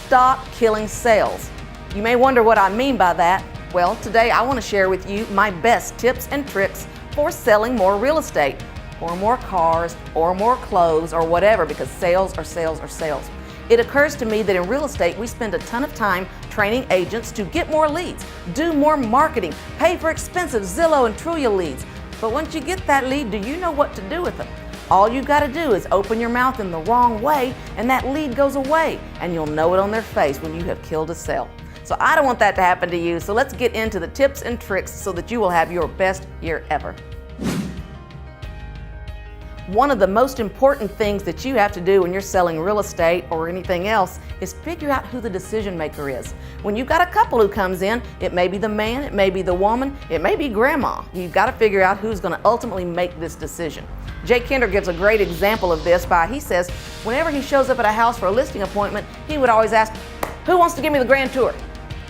Stop killing sales. You may wonder what I mean by that. Well, today I want to share with you my best tips and tricks for selling more real estate, or more cars, or more clothes, or whatever, because sales are sales are sales. It occurs to me that in real estate, we spend a ton of time training agents to get more leads, do more marketing, pay for expensive Zillow and Trulia leads. But once you get that lead, do you know what to do with them? All you got to do is open your mouth in the wrong way, and that lead goes away, and you'll know it on their face when you have killed a sale. So I don't want that to happen to you, so let's get into the tips and tricks so that you will have your best year ever. One of the most important things that you have to do when you're selling real estate or anything else is figure out who the decision maker is. When you've got a couple who comes in, it may be the man, it may be the woman, it may be grandma. You've got to figure out who's going to ultimately make this decision. Jay Kinder gives a great example of this he says, whenever he shows up at a house for a listing appointment, he would always ask, who wants to give me the grand tour?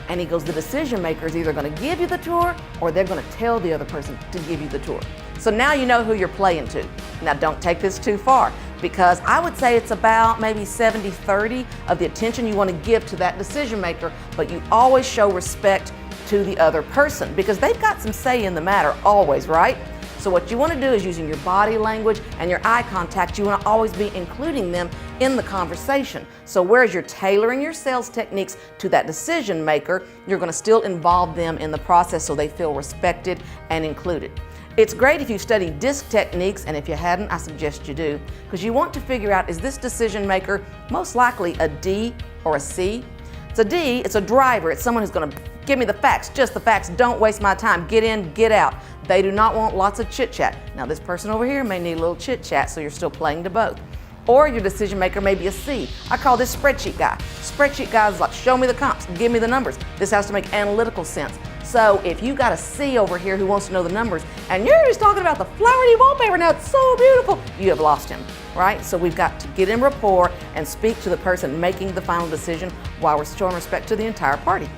And he goes, the decision maker is either going to give you the tour or they're going to tell the other person to give you the tour. So now you know who you're playing to. Now don't take this too far, because I would say it's about maybe 70-30 of the attention you want to give to that decision maker, but you always show respect to the other person because they've got some say in the matter always, right? So what you want to do is using your body language and your eye contact, you want to always be including them in the conversation. So whereas you're tailoring your sales techniques to that decision maker, you're going to still involve them in the process so they feel respected and included. It's great if you study DISC techniques, and if you hadn't, I suggest you do, because you want to figure out, is this decision maker most likely a D or a C? It's a D, it's a driver, it's someone who's going to give me the facts, just the facts, don't waste my time, get in, get out. They do not want lots of chit chat. Now this person over here may need a little chit chat, so you're still playing to both. Or your decision maker may be a C. I call this spreadsheet guy. Spreadsheet guy is like, show me the comps, give me the numbers. This has to make analytical sense. So if you got a C over here who wants to know the numbers, and you're just talking about the flowery wallpaper, now it's so beautiful, you have lost him, right? So we've got to get in rapport and speak to the person making the final decision while we're showing respect to the entire party.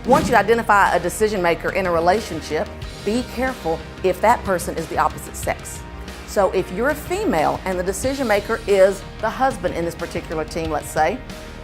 Once you identify a decision maker in a relationship, be careful if that person is the opposite sex. So if you're a female and the decision maker is the husband in this particular team, let's say,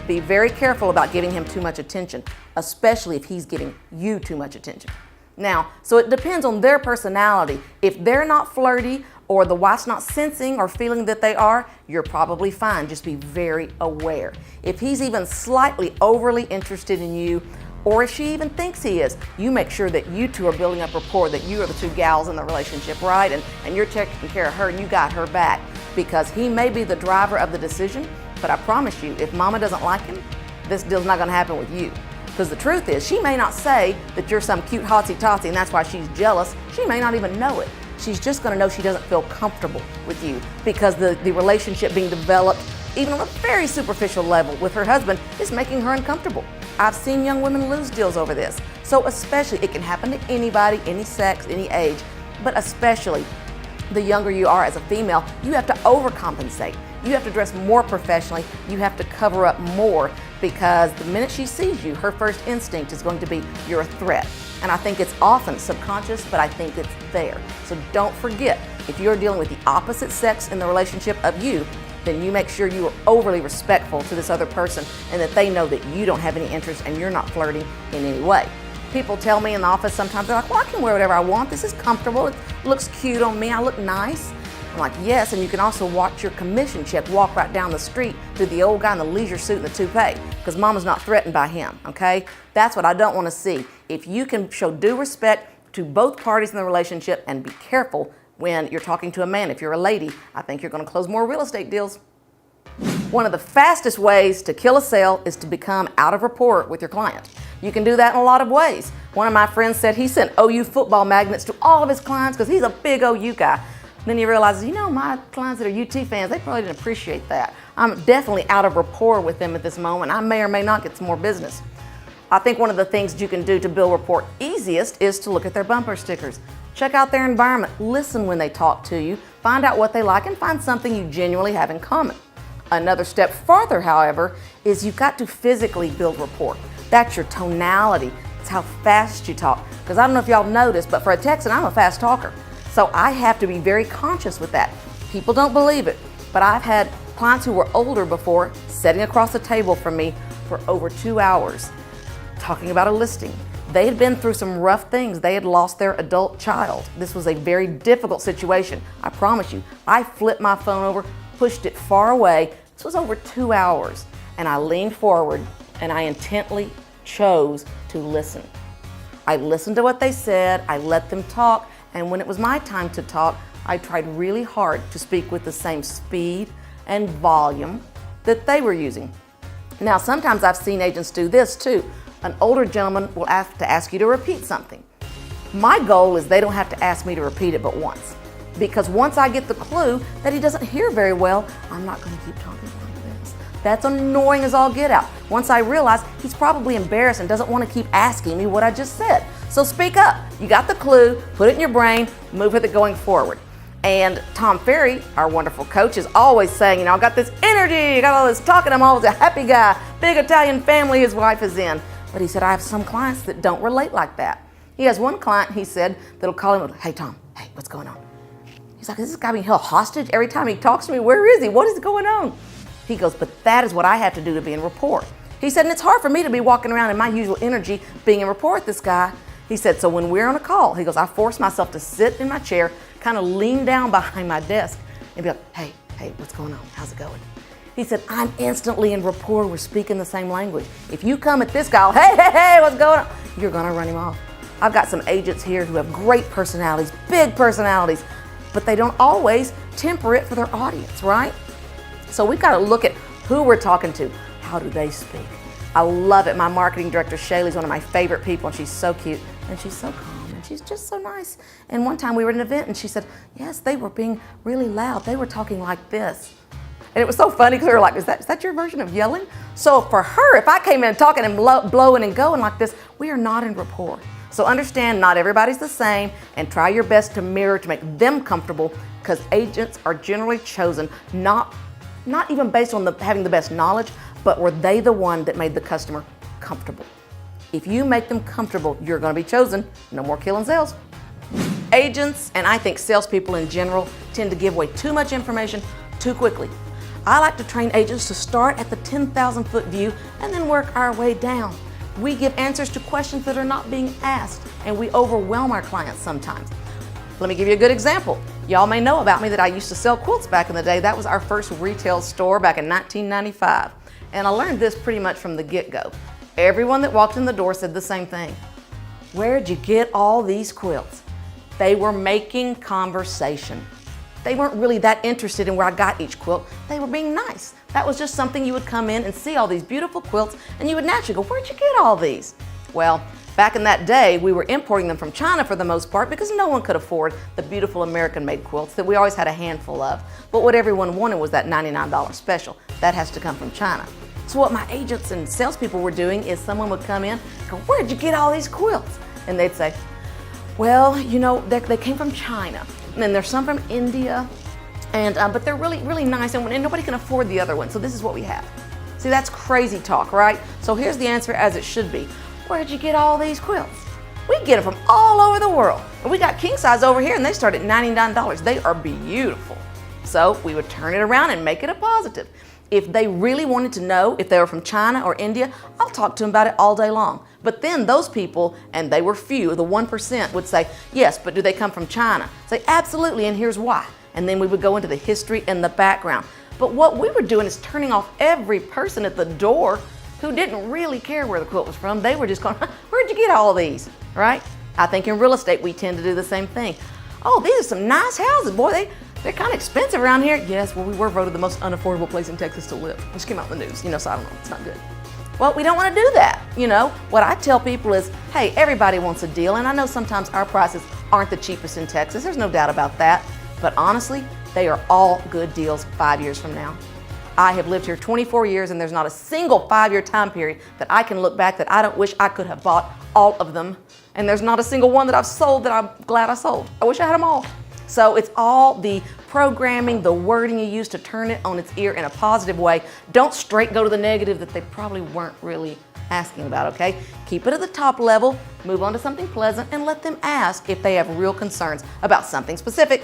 be very careful about giving him too much attention, especially if he's giving you too much attention. Now, so it depends on their personality. If they're not flirty or the wife's not sensing or feeling that they are, you're probably fine. Just be very aware. If he's even slightly overly interested in you, or if she even thinks he is, you make sure that you two are building up rapport, that you are the two gals in the relationship, right? And you're taking care of her and you got her back, because he may be the driver of the decision, but I promise you, if mama doesn't like him, this deal's not gonna happen with you. Because the truth is, she may not say that you're some cute hotsy-totsy and that's why she's jealous. She may not even know it. She's just gonna know she doesn't feel comfortable with you, because the relationship being developed, even on a very superficial level with her husband, is making her uncomfortable. I've seen young women lose deals over this. So especially, it can happen to anybody, any sex, any age, but especially the younger you are as a female, you have to overcompensate. You have to dress more professionally. You have to cover up more, because the minute she sees you, her first instinct is going to be, you're a threat. And I think it's often subconscious, but I think it's there. So don't forget, if you're dealing with the opposite sex in the relationship of you, then you make sure you are overly respectful to this other person and that they know that you don't have any interest and you're not flirting in any way. People tell me in the office sometimes, they're like, well, I can wear whatever I want. This is comfortable. It looks cute on me. I look nice. I'm like, yes, and you can also watch your commission check walk right down the street to the old guy in the leisure suit and the toupee, because mama's not threatened by him, okay? That's what I don't want to see. If you can show due respect to both parties in the relationship, and be careful when you're talking to a man. If you're a lady, I think you're going to close more real estate deals. One of the fastest ways to kill a sale is to become out of rapport with your client. You can do that in a lot of ways. One of my friends said he sent OU football magnets to all of his clients because he's a big OU guy. Then he realizes, you know, my clients that are UT fans, they probably didn't appreciate that. I'm definitely out of rapport with them at this moment. I may or may not get some more business. I think one of the things that you can do to build rapport easiest is to look at their bumper stickers. Check out their environment, listen when they talk to you, find out what they like, and find something you genuinely have in common. Another step farther, however, is you've got to physically build rapport. That's your tonality. It's how fast you talk. Because I don't know if y'all noticed, but for a Texan, I'm a fast talker. So I have to be very conscious with that. People don't believe it, but I've had clients who were older before sitting across the table from me for over 2 hours talking about a listing. They had been through some rough things. They had lost their adult child. This was a very difficult situation. I promise you, I flipped my phone over, pushed it far away. This was over 2 hours. And I leaned forward and I intently chose to listen. I listened to what they said, I let them talk, and when it was my time to talk, I tried really hard to speak with the same speed and volume that they were using. Now, sometimes I've seen agents do this too. An older gentleman will have to ask you to repeat something. My goal is they don't have to ask me to repeat it but once. Because once I get the clue that he doesn't hear very well, I'm not going to keep talking like this. That's annoying as all get out. Once I realize he's probably embarrassed and doesn't want to keep asking me what I just said. So speak up. You got the clue, put it in your brain, move with it going forward. And Tom Ferry, our wonderful coach, is always saying, I got this energy, I got all this talking, I'm always a happy guy, big Italian family his wife is in. But he said, I have some clients that don't relate like that. He has one client, he said, that'll call him, hey Tom, hey, what's going on? He's like, is this guy being held hostage every time he talks to me? Where is he? What is going on? He goes, but that is what I have to do to be in rapport. He said, and it's hard for me to be walking around in my usual energy being in rapport with this guy. He said, so when we're on a call, he goes, I force myself to sit in my chair, kind of lean down behind my desk and be like, hey, what's going on? How's it going? He said, I'm instantly in rapport. We're speaking the same language. If you come at this guy, hey, what's going on? You're gonna run him off. I've got some agents here who have great personalities, big personalities, but they don't always temper it for their audience, right? So we've got to look at who we're talking to. How do they speak? I love it. My marketing director, Shaylee's one of my favorite people, and she's so cute, and she's so calm, and she's just so nice. And one time we were at an event, and she said, yes, they were being really loud. They were talking like this. And it was so funny because we were like, is that your version of yelling? So for her, if I came in talking and blowing and going like this, we are not in rapport. So understand not everybody's the same, and try your best to mirror to make them comfortable, because agents are generally chosen not even based on having the best knowledge, but were they the one that made the customer comfortable. If you make them comfortable, you're going to be chosen. No more killing sales. Agents, and I think salespeople in general, tend to give away too much information too quickly. I like to train agents to start at the 10,000-foot view and then work our way down. We give answers to questions that are not being asked, and we overwhelm our clients sometimes. Let me give you a good example. Y'all may know about me that I used to sell quilts back in the day. That was our first retail store back in 1995. And I learned this pretty much from the get-go. Everyone that walked in the door said the same thing. Where'd you get all these quilts? They were making conversation. They weren't really that interested in where I got each quilt. They were being nice. That was just something you would come in and see all these beautiful quilts, and you would naturally go, where'd you get all these? Well, back in that day, we were importing them from China for the most part because no one could afford the beautiful American-made quilts that we always had a handful of. But what everyone wanted was that $99 special. That has to come from China. So what my agents and salespeople were doing is someone would come in and go, where'd you get all these quilts? And they'd say, well, they came from China. And then there's some from India, but they're really, really nice, and nobody can afford the other one, so this is what we have. See, that's crazy talk, right? So here's the answer as it should be. Where did you get all these quilts? We get them from all over the world. And we got king size over here, and they start at $99. They are beautiful. So we would turn it around and make it a positive. If they really wanted to know if they were from China or India, I'll talk to them about it all day long. But then those people, and they were few, the 1%, would say, yes, but do they come from China? Say, absolutely, and here's why. And then we would go into the history and the background. But what we were doing is turning off every person at the door who didn't really care where the quilt was from. They were just going, where'd you get all these, right? I think in real estate, we tend to do the same thing. Oh, these are some nice houses, boy. They're kind of expensive around here. Yes, well, we were voted the most unaffordable place in Texas to live. It just came out in the news, so I don't know, it's not good. Well, we don't want to do that, What I tell people is, hey, everybody wants a deal, and I know sometimes our prices aren't the cheapest in Texas. There's no doubt about that. But honestly, they are all good deals 5 years from now. I have lived here 24 years, and there's not a single 5-year time period that I can look back that I don't wish I could have bought all of them. And there's not a single one that I've sold that I'm glad I sold. I wish I had them all. So it's all the programming, the wording you use to turn it on its ear in a positive way. Don't straight go to the negative that they probably weren't really asking about, okay? Keep it at the top level, move on to something pleasant, and let them ask if they have real concerns about something specific.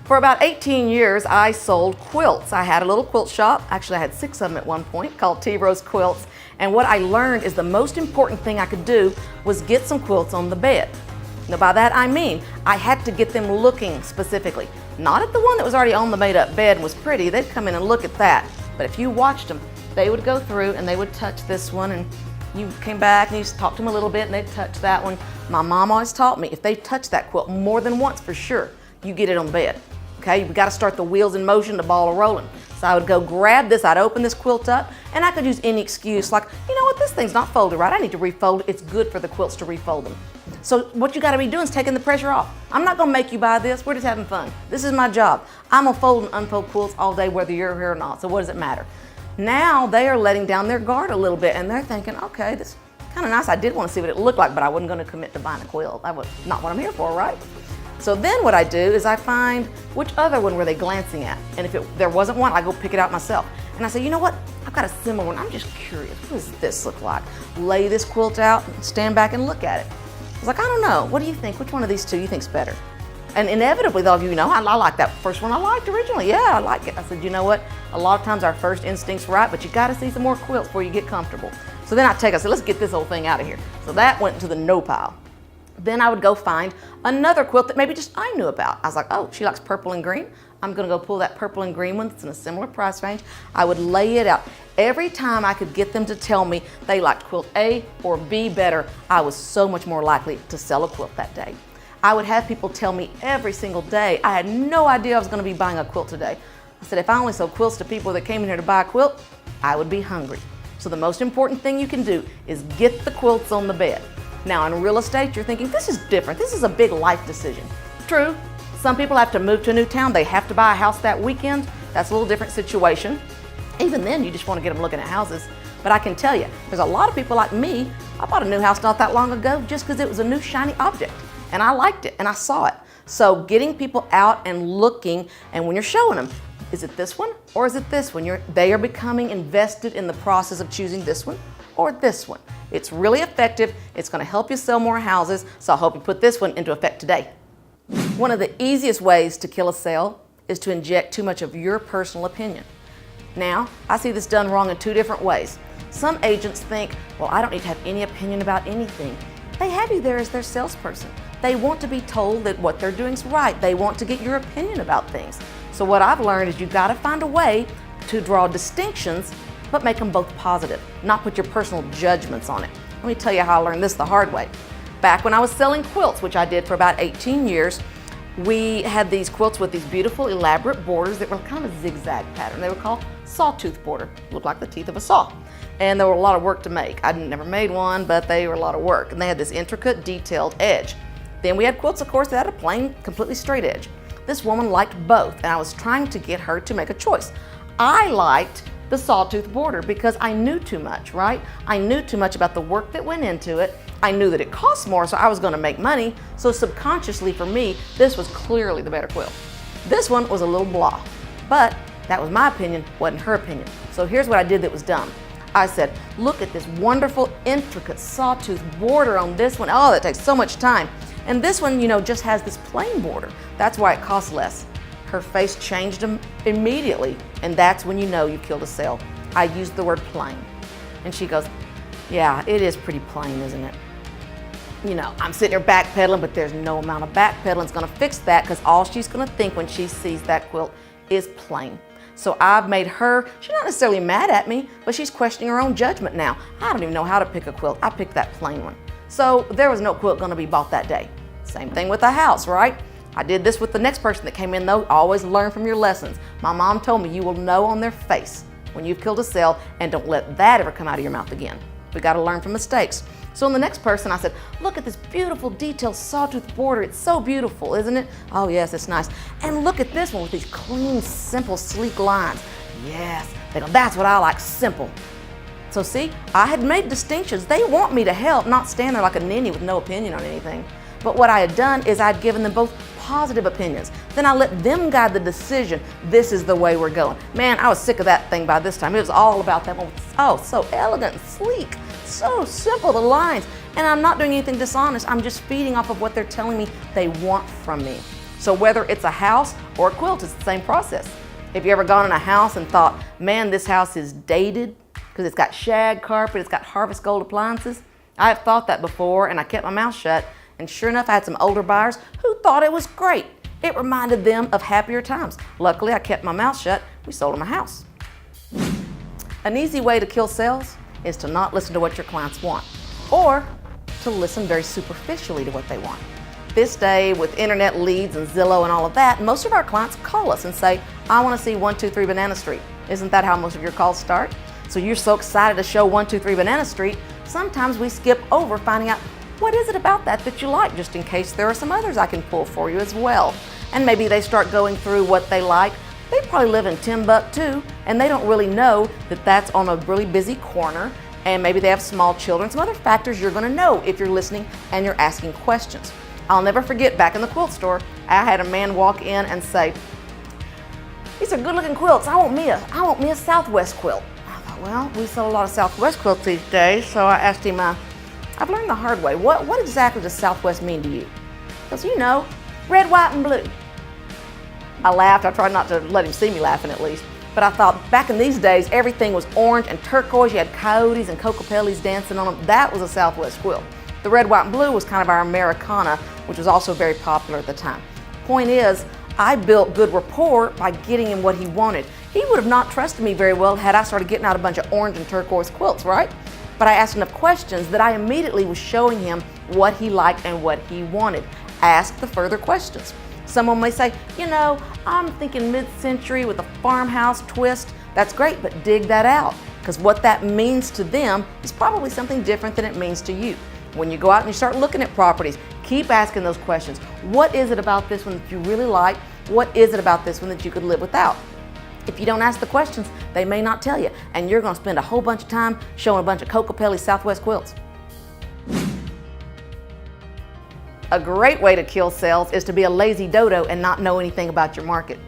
For about 18 years, I sold quilts. I had a little quilt shop. Actually, I had 6 of them at one point called T. Rose Quilts. And what I learned is the most important thing I could do was get some quilts on the bed. Now, by that I mean, I had to get them looking specifically. Not at the one that was already on the made-up bed and was pretty. They'd come in and look at that. But if you watched them, they would go through and they would touch this one, and you came back and you talked to them a little bit and they'd touch that one. My mom always taught me, if they touch that quilt more than once for sure, you get it on the bed. Okay, you've got to start the wheels in motion, the ball rolling. So I would go grab this, I'd open this quilt up, and I could use any excuse like, you know what, this thing's not folded right, I need to refold it. It's good for the quilts to refold them. So what you got to be doing is taking the pressure off. I'm not going to make you buy this, we're just having fun. This is my job. I'm going to fold and unfold quilts all day whether you're here or not, so what does it matter? Now they are letting down their guard a little bit and they're thinking, okay, this is kind of nice. I did want to see what it looked like, but I wasn't going to commit to buying a quilt. That was not what I'm here for, right? So then what I do is I find which other one were they glancing at. And if there wasn't one, I go pick it out myself. And I say, you know what? I've got a similar one. I'm just curious. What does this look like? Lay this quilt out, stand back and look at it. I was like, I don't know. What do you think? Which one of these two you think's better? And inevitably they'll give you, I like that first one I liked originally. Yeah, I like it. I said, you know what? A lot of times our first instinct's right, but you got to see some more quilts before you get comfortable. So then I said, let's get this whole thing out of here. So that went into the no pile. Then I would go find another quilt that maybe just I knew about. I was like, oh, she likes purple and green. I'm gonna go pull that purple and green one that's in a similar price range. I would lay it out. Every time I could get them to tell me they liked quilt A or B better, I was so much more likely to sell a quilt that day. I would have people tell me every single day, I had no idea I was gonna be buying a quilt today. I said, if I only sold quilts to people that came in here to buy a quilt, I would be hungry. So the most important thing you can do is get the quilts on the bed. Now in real estate, you're thinking, this is different. This is a big life decision. True, some people have to move to a new town. They have to buy a house that weekend. That's a little different situation. Even then, you just want to get them looking at houses. But I can tell you, there's a lot of people like me. I bought a new house not that long ago just because it was a new shiny object. And I liked it and I saw it. So getting people out and looking, and when you're showing them, is it this one or is it this one? They are becoming invested in the process of choosing this one or this one. It's really effective. It's going to help you sell more houses. So I hope you put this one into effect today. One of the easiest ways to kill a sale is to inject too much of your personal opinion. Now, I see this done wrong in 2 different ways. Some agents think, well, I don't need to have any opinion about anything. They have you there as their salesperson. They want to be told that what they're doing is right. They want to get your opinion about things. So what I've learned is you've got to find a way to draw distinctions but make them both positive, not put your personal judgments on it. Let me tell you how I learned this the hard way. Back when I was selling quilts, which I did for about 18 years, we had these quilts with these beautiful elaborate borders that were kind of a zigzag pattern. They were called sawtooth border, looked like the teeth of a saw. And there were a lot of work to make. I'd never made one, but they were a lot of work. And they had this intricate, detailed edge. Then we had quilts, of course, that had a plain, completely straight edge. This woman liked both, and I was trying to get her to make a choice. I liked the sawtooth border because I knew too much, right? I knew too much about the work that went into it. I knew that it cost more, so I was gonna make money. So subconsciously for me, this was clearly the better quilt. This one was a little blah, but that was my opinion, wasn't her opinion. So here's what I did that was dumb. I said, look at this wonderful, intricate sawtooth border on this one. Oh, that takes so much time. And this one, just has this plain border. That's why it costs less. Her face changed immediately, and that's when you know you killed a sale. I used the word plain. And she goes, yeah, it is pretty plain, isn't it? I'm sitting here backpedaling, but there's no amount of backpedaling that's gonna fix that, because all she's gonna think when she sees that quilt is plain. So I've made her, she's not necessarily mad at me, but she's questioning her own judgment now. I don't even know how to pick a quilt. I picked that plain one. So there was no quilt gonna be bought that day. Same thing with the house, right? I did this with the next person that came in though. Always learn from your lessons. My mom told me you will know on their face when you've killed a sale, and don't let that ever come out of your mouth again. We gotta learn from mistakes. So in the next person I said, look at this beautiful detailed sawtooth border. It's so beautiful, isn't it? Oh yes, it's nice. And look at this one with these clean, simple, sleek lines. Yes, they go, that's what I like, simple. So see, I had made distinctions. They want me to help, not stand there like a ninny with no opinion on anything. But what I had done is I'd given them both positive opinions. Then I let them guide the decision. This is the way we're going. Man, I was sick of that thing by this time. It was all about that one. Oh, so elegant and sleek, so simple, the lines. And I'm not doing anything dishonest. I'm just feeding off of what they're telling me they want from me. So whether it's a house or a quilt, it's the same process. Have you ever gone in a house and thought, man, this house is dated because it's got shag carpet, it's got Harvest Gold appliances? I have thought that before, and I kept my mouth shut, and sure enough, I had some older buyers who thought it was great. It reminded them of happier times. Luckily, I kept my mouth shut. We sold them a house. An easy way to kill sales is to not listen to what your clients want, or to listen very superficially to what they want. This day, with internet leads and Zillow and all of that, most of our clients call us and say, I want to see 123 Banana Street. Isn't that how most of your calls start? So you're so excited to show 123 Banana Street, sometimes we skip over finding out what is it about that you like, just in case there are some others I can pull for you as well. And maybe they start going through what they like. They probably live in Timbuktu, and they don't really know that that's on a really busy corner, and maybe they have small children, some other factors you're going to know if you're listening and you're asking questions. I'll never forget, back in the quilt store, I had a man walk in and say, these are good looking quilts, I want me a Southwest quilt. I thought, well, we sell a lot of Southwest quilts these days, so I asked him, I've learned the hard way, what exactly does Southwest mean to you? Because you know, red, white, and blue. I laughed. I tried not to let him see me laughing at least. But I thought back in these days, everything was orange and turquoise. You had coyotes and cocopellis dancing on them. That was a Southwest quilt. The red, white, and blue was kind of our Americana, which was also very popular at the time. Point is, I built good rapport by getting him what he wanted. He would have not trusted me very well had I started getting out a bunch of orange and turquoise quilts, right? But I asked enough questions that I immediately was showing him what he liked and what he wanted. Ask the further questions. Someone may say, you know, I'm thinking mid-century with a farmhouse twist. That's great, but dig that out, because what that means to them is probably something different than it means to you. When you go out and you start looking at properties, keep asking those questions. What is it about this one that you really like? What is it about this one that you could live without? If you don't ask the questions, they may not tell you, and you're going to spend a whole bunch of time showing a bunch of Cocopelli Southwest quilts. A great way to kill sales is to be a lazy dodo and not know anything about your market.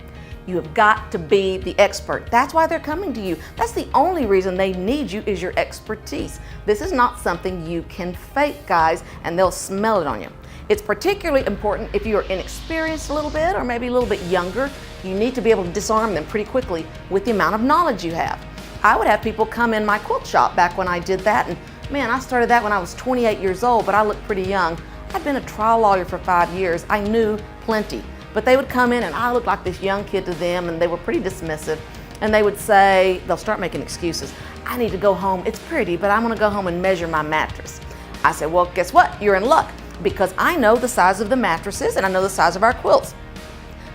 You have got to be the expert. That's why they're coming to you. That's the only reason they need you, is your expertise. This is not something you can fake, guys, and they'll smell it on you. It's particularly important if you are inexperienced a little bit or maybe a little bit younger. You need to be able to disarm them pretty quickly with the amount of knowledge you have. I would have people come in my quilt shop back when I did that, and man, I started that when I was 28 years old, but I looked pretty young. I'd been a trial lawyer for 5 years. I knew plenty. But they would come in and I looked like this young kid to them, and they were pretty dismissive. And they would say, they'll start making excuses. I need to go home. It's pretty, but I'm gonna go home and measure my mattress. I said, well, guess what? You're in luck, because I know the size of the mattresses and I know the size of our quilts.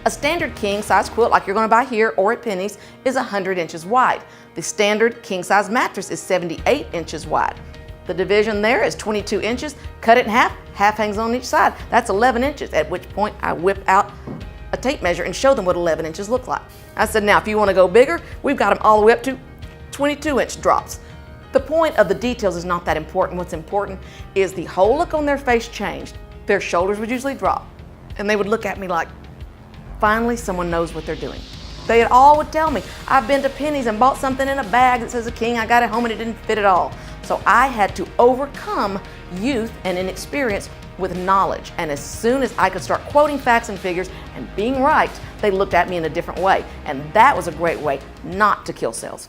A standard king size quilt like you're gonna buy here or at Penny's is 100 inches wide. The standard king size mattress is 78 inches wide. The division there is 22 inches. Cut it in half, half hangs on each side. That's 11 inches, at which point I whip out a tape measure and show them what 11 inches look like. I said, now if you want to go bigger, we've got them all the way up to 22-inch drops. The point of the details is not that important. What's important is the whole look on their face changed. Their shoulders would usually drop, and they would look at me like, finally someone knows what they're doing. They all would tell me, I've been to Penny's and bought something in a bag that says a king. I got it home and it didn't fit at all. So I had to overcome youth and inexperience with knowledge. And as soon as I could start quoting facts and figures and being right, they looked at me in a different way. And that was a great way not to kill sales.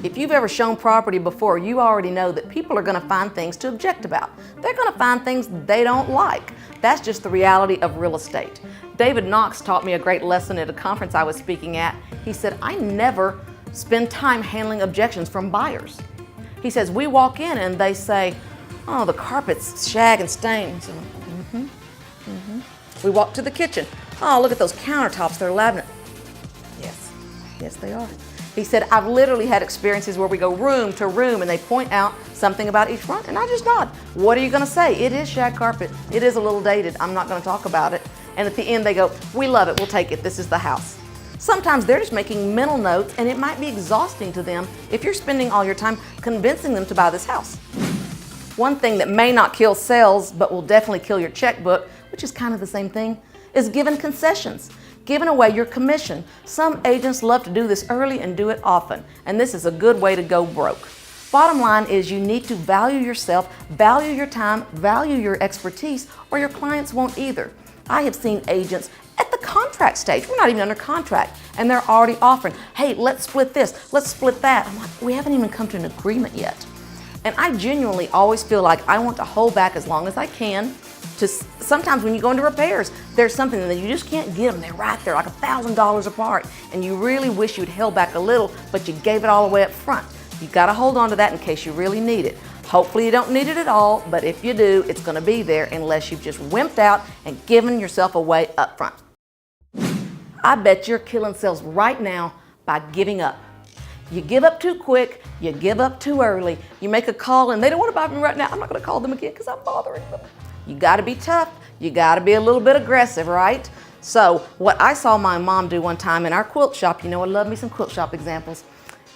If you've ever shown property before, you already know that people are going to find things to object about. They're going to find things they don't like. That's just the reality of real estate. David Knox taught me a great lesson at a conference I was speaking at. He said, I never spend time handling objections from buyers. He says, we walk in and they say, oh, the carpet's shag and stained. So, We walk to the kitchen. Oh, look at those countertops, they're laminate. Yes, they are. He said, I've literally had experiences where we go room to room and they point out something about each front, and I just nod. What are you going to say? It is shag carpet. It is a little dated. I'm not going to talk about it. And at the end they go, we love it. We'll take it. This is the house. Sometimes they're just making mental notes, and it might be exhausting to them if you're spending all your time convincing them to buy this house. One thing that may not kill sales, but will definitely kill your checkbook, which is kind of the same thing, is giving concessions. Giving away your commission. Some agents love to do this early and do it often, and this is a good way to go broke. Bottom line is you need to value yourself, value your time, value your expertise, or your clients won't either. I have seen agents contract stage. We're not even under contract. And they're already offering, hey, let's split this, let's split that. I'm like, we haven't even come to an agreement yet. And I genuinely always feel like I want to hold back as long as I can. Sometimes when you go into repairs, there's something that you just can't get them. They're right there, like $1,000 apart. And you really wish you'd held back a little, but you gave it all away up front. You gotta hold on to that in case you really need it. Hopefully you don't need it at all, but if you do, it's gonna be there unless you've just wimped out and given yourself away up front. I bet you're killing sales right now by giving up. You give up too quick, you give up too early, you make a call and they don't want to buy from me right now, I'm not gonna call them again because I'm bothering them. You gotta be tough, you gotta be a little bit aggressive, right? So what I saw my mom do one time in our quilt shop, you know I love me some quilt shop examples.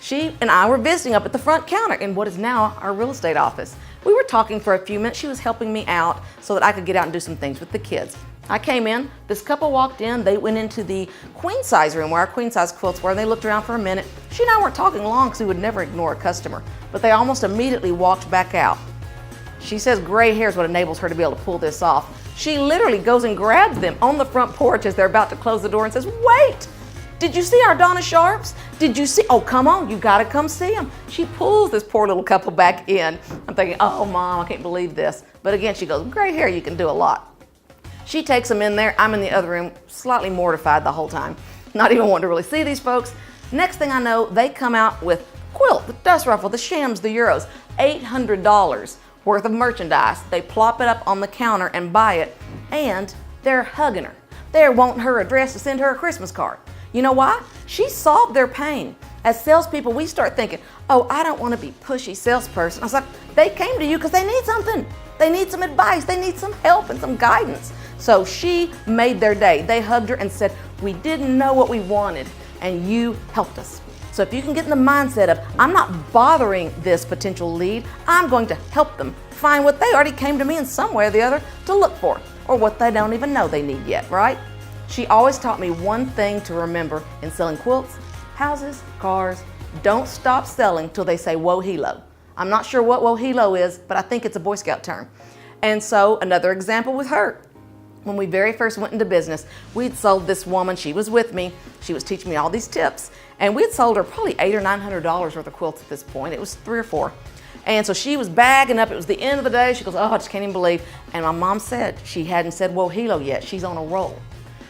She and I were visiting up at the front counter in what is now our real estate office. We were talking for a few minutes, she was helping me out so that I could get out and do some things with the kids. I came in, this couple walked in, they went into the queen size room where our queen size quilts were, and they looked around for a minute. She and I weren't talking long because we would never ignore a customer, but they almost immediately walked back out. She says gray hair is what enables her to be able to pull this off. She literally goes and grabs them on the front porch as they're about to close the door and says, wait, did you see our Donna Sharps? Did you see, oh come on, you gotta come see them. She pulls this poor little couple back in. I'm thinking, oh mom, I can't believe this. But again, she goes, gray hair, you can do a lot. She takes them in there. I'm in the other room, slightly mortified the whole time. Not even wanting to really see these folks. Next thing I know, they come out with quilt, the dust ruffle, the shims, the euros, $800 worth of merchandise. They plop it up on the counter and buy it, and they're hugging her. They're wanting her address to send her a Christmas card. You know why? She solved their pain. As salespeople, we start thinking, oh, I don't want to be pushy salesperson. I was like, they came to you because they need something. They need some advice. They need some help and some guidance. So she made their day. They hugged her and said, we didn't know what we wanted and you helped us. So if you can get in the mindset of, I'm not bothering this potential lead, I'm going to help them find what they already came to me in some way or the other to look for, or what they don't even know they need yet, right? She always taught me one thing to remember in selling quilts, houses, cars. Don't stop selling till they say wohelo. I'm not sure what wohelo is, but I think it's a Boy Scout term. And so another example with her. When we very first went into business, we'd sold this woman, she was with me, she was teaching me all these tips, and we'd sold her probably $800 or $900 worth of quilts at this point. It was 3 or 4. And so she was bagging up, it was the end of the day, she goes, oh, I just can't even believe. And my mom said, she hadn't said wohelo yet, she's on a roll.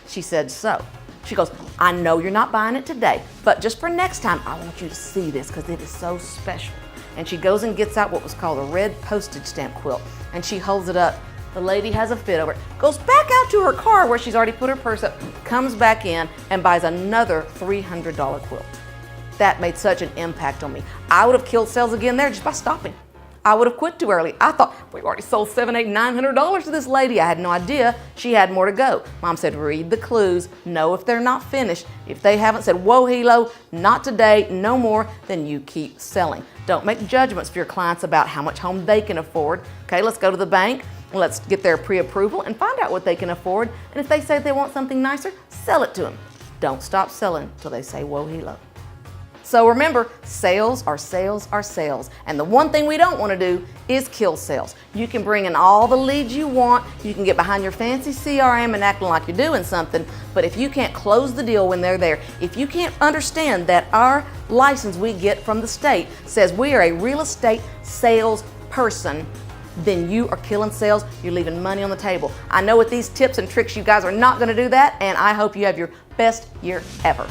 She said, so. She goes, I know you're not buying it today, but just for next time, I want you to see this because it is so special. And she goes and gets out what was called a red postage stamp quilt, and she holds it up. The lady has a fit over it, goes back out to her car where she's already put her purse up, comes back in and buys another $300 quilt. That made such an impact on me. I would have killed sales again there just by stopping. I would have quit too early. I thought, we've already sold $700, $800, $900 to this lady. I had no idea she had more to go. Mom said, read the clues, know if they're not finished. If they haven't said, whoa, helo, not today, no more, then you keep selling. Don't make judgments for your clients about how much home they can afford. Okay, let's go to the bank. Let's get their pre-approval and find out what they can afford. And if they say they want something nicer, sell it to them. Don't stop selling till they say, whoa, helo. So remember, sales are sales are sales. And the one thing we don't want to do is kill sales. You can bring in all the leads you want. You can get behind your fancy CRM and acting like you're doing something. But if you can't close the deal when they're there, if you can't understand that our license we get from the state says we are a real estate sales person, then you are killing sales, you're leaving money on the table. I know with these tips and tricks you guys are not going to do that, and I hope you have your best year ever.